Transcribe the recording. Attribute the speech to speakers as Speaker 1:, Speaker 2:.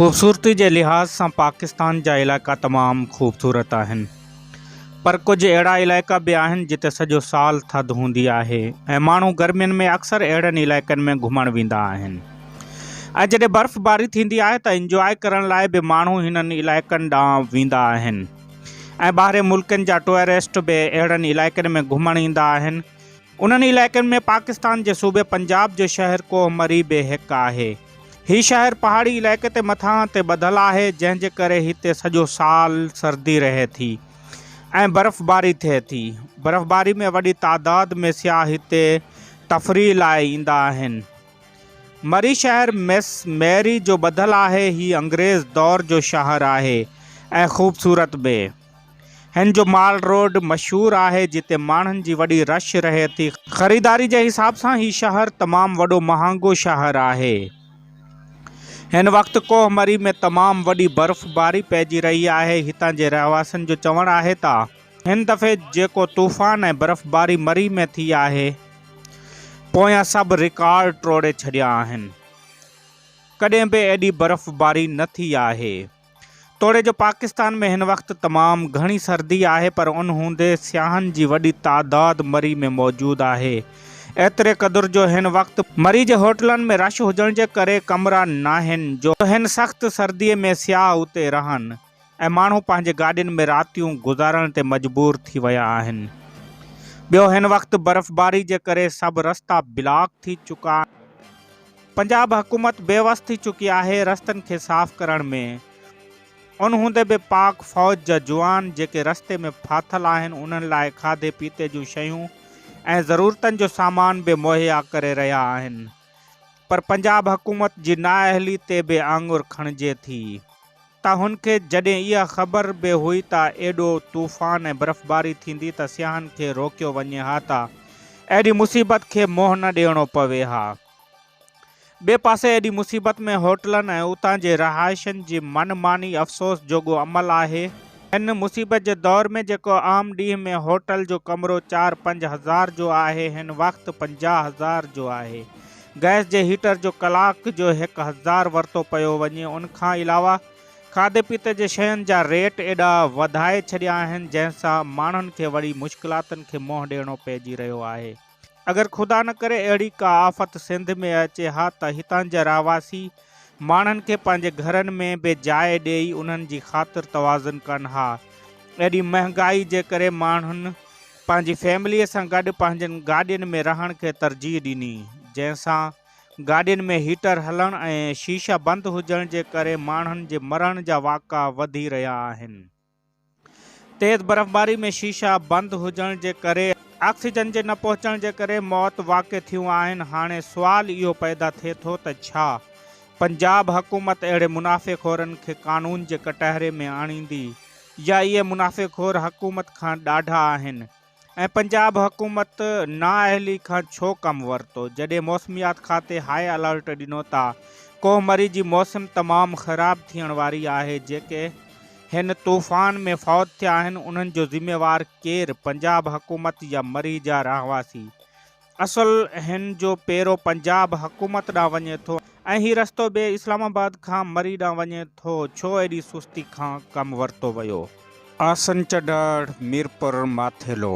Speaker 1: खूबसूरती के लिहाज से पाकिस्तान जा इलाका तमाम खूबसूरत आहिनि, पर कुछ अड़ा इलाका भी आहिनि जिते सॼो साल थधि हूंदी आहे ऐं माण्हू गर्मियुनि में अक्सर अहिड़नि इलाइक़नि में घुमण वेंदा आहिनि। ऐं जॾहिं बर्फ़बारी थींदी आहे त इंजॉय करण लाइ बि माण्हू हिननि इलाइक़नि ॾांहुं वेंदा आहिनि ऐं ॿाहिरि मुल्कनि जा टूरिस्ट बि अहिड़नि इलाइक़नि में घुमण ईंदा आहिनि। उन्हनि इलाइक़नि में पाकिस्तान जे सूबे पंजाब जो शहर कोहमरी बि हिकु आहे। हीउ शहर पहाड़ी इलाइक़े ते मथां ते ॿधल आहे, जंहिंजे करे हिते सॼो साल सर्दी रहे थी ऐं बर्फ़बारी थिए थी। बर्फ़बारी में वॾी तादाद में सियाह हिते तफ़रीह लाइ ईंदा आहिनि। मरी शहर मिस मैरी जो ॿधल आहे। हीउ अंग्रेज़ दौर जो शहर आहे ऐं ख़ूबसूरत बि। हिन जो माल रोड मशहूरु आहे जिते माण्हुनि जी वॾी रश रहे थी। ख़रीदारी जे हिसाब सां हीउ शहर तमामु वॾो महांगो शहर आहे। हिन वक़्तु कोहमरी में तमामु वॾी बर्फ़बारी पइजी रही आहे। हितां जे रहवासियुनि जो चवणु आहे त हिन दफ़े जेको तूफ़ान ऐं बर्फ़बारी मरी में थी आहे, पोयां सभु रिकॉर्ड टोड़े छॾिया आहिनि। कॾहिं बि एॾी बर्फ़बारी न थी आहे। तोड़े जो पाकिस्तान में हिन वक़्तु तमामु घणी सर्दी आहे, पर उन हूंदे सियाहनि जी वॾी तादाद मरी में मौजूदु आहे। एतिरे क़दुरु जो हिन वक़्तु मरी जे होटलनि में रश हुजण जे करे कमरा नाहिनि जो हिन सख़्तु सर्दीअ में सियाह उते रहनि ऐं माण्हू पंहिंजे गाॾियुनि में रातियूं गुज़ारण ते मजबूर थी विया आहिनि। ॿियो, हिन वक़्तु बर्फ़बारी जे करे सभु रस्ता ब्लॉक थी चुका। पंजाब हुकूमत बेवस थी चुकी आहे रस्तनि खे साफ़ करण में। उन हूंदे बि पाक फ़ौज जा जवान जेके रस्ते में फाथल आहिनि, उन्हनि लाइ खाधे पीते जूं शयूं ऐं ज़रूरतनि जो सामान बि मुहैया करे रहिया आहिनि। पर पंजाब हुकूमत जी नाअहली ते बि आङुर खणिजे थी त हुनखे जॾहिं इहा ख़बर बि हुई त एॾो तूफ़ान ऐं बर्फ़बारी थींदी त सियाहनि खे रोकियो वञे हा त अहिड़ी मुसीबत खे मुंहुं न ॾियणो पवे हा। ॿिए पासे एॾी मुसीबत में होटलनि ऐं उतां जे रहाइशनि जी मनमानी अफ़सोस जोॻो अमल आहे। हिन मुसीबत जे दौर में जेको आम ॾींहं में होटल जो कमरो 4-5 हज़ार जो आहे, हिन वक़्तु 50,000 जो आहे। गैस जे हीटर जो कलाक जो 1,000 वरितो पियो वञे। उनखां अलावा खाधे पीते जे शयुनि जा रेट एॾा वधाए छॾिया आहिनि, जंहिंसां माण्हुनि खे वरी मुश्किलातुनि खे मुंहुं ॾियणो पइजी रहियो आहे। अगरि ख़ुदा न करे अहिड़ी का आफ़त सिंध में अचे हा त हितां जा रहवासी माण्हुनि खे पंहिंजे घरनि में बि जाइ ॾेई उन्हनि जी ख़ातिर तवाज़ुन कनि हा। एॾी महांगाई जे करे माण्हुनि पंहिंजी फैमिलीअ सां गॾु पंहिंजनि गाॾियुनि में रहण खे तरजीह ॾिनी, जंहिंसां गाॾियुनि में हीटर हलण ऐं शीशा बंदि हुजण जे करे माण्हुनि जे मरण जा वाक़ा वधी रहिया आहिनि। तेज़ बर्फ़बारी में शीशा बंदि हुजण जे करे ऑक्सीजन जे न पहुचण जे करे मौत वाक़िअ थियूं आहिनि। हाणे सुवाल इहो पैदा थिए थो त छा पंजाब हुकूमत अहिड़े मुनाफ़िक़ोरनि खे कानून जे कटहरे में आणींदी, या इहे मुनाफ़िक़ोर हुकूमत खां ॾाढा आहिनि ऐं पंजाब हुकूमत नाअहली खां छो कमु वरितो। जॾहिं मौसमियात खाते हाई अलर्ट ॾिनो त कोहमरी जी मौसम तमामु ख़राबु थियण वारी आहे। जेके हिन तूफ़ान में फ़ौत थिया आहिनि, उन्हनि जो ज़िम्मेवार केरु? पंजाब हुकूमत या मरी जा रहवासी? असुल हिन जो पेरो पंजाब हुकूमत ॾांहुं वञे थो ऐं हीउ रस्तो बि इस्लामाबाद खां मरी ॾांहुं वञे थो। छो एॾी सुस्ती खां कमु वरितो वियो? आसन चढ़ाड़ मीरपुर माथेलो।